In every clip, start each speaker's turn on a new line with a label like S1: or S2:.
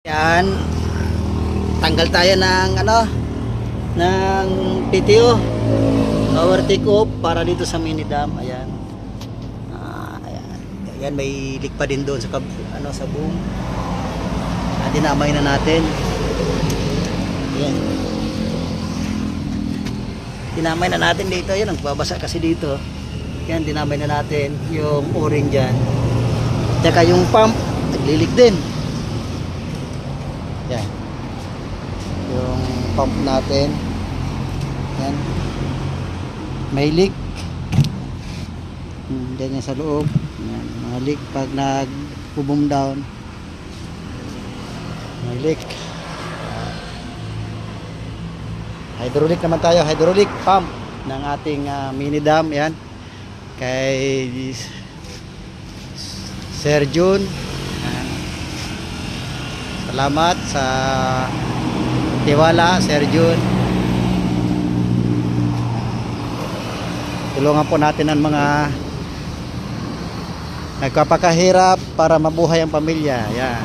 S1: Yan, tanggal tayo ng ng PTO power take off para dito sa mini dam. Ayan. Ayan. Ayan, may leak pa din doon sa sa boom. Dinamay na natin. Ayan. Dinamay na natin dito. Ayan, nagbabasa kasi dito. Yan, dinamay na natin yung o-ring dyan. Tsaka yung pump naglilik din. Yan. Yung pump natin. Yan. May leak. Diyan yan sa loob. Yan. Mga leak pag nag-boom down. May leak. Hydraulic naman tayo. Hydraulic pump ng ating mini dam. Yan. Kay Sir Jun. Salamat sa tiwala, Sir Jun. Tulungan po natin ang mga nagpapakahirap para mabuhay ang pamilya. Yan.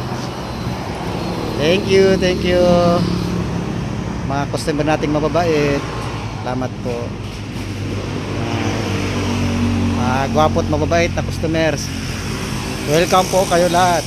S1: Thank you, thank you. Mga customer nating mababait. Salamat po. Gwapo at mababait na customers. Welcome po kayo lahat.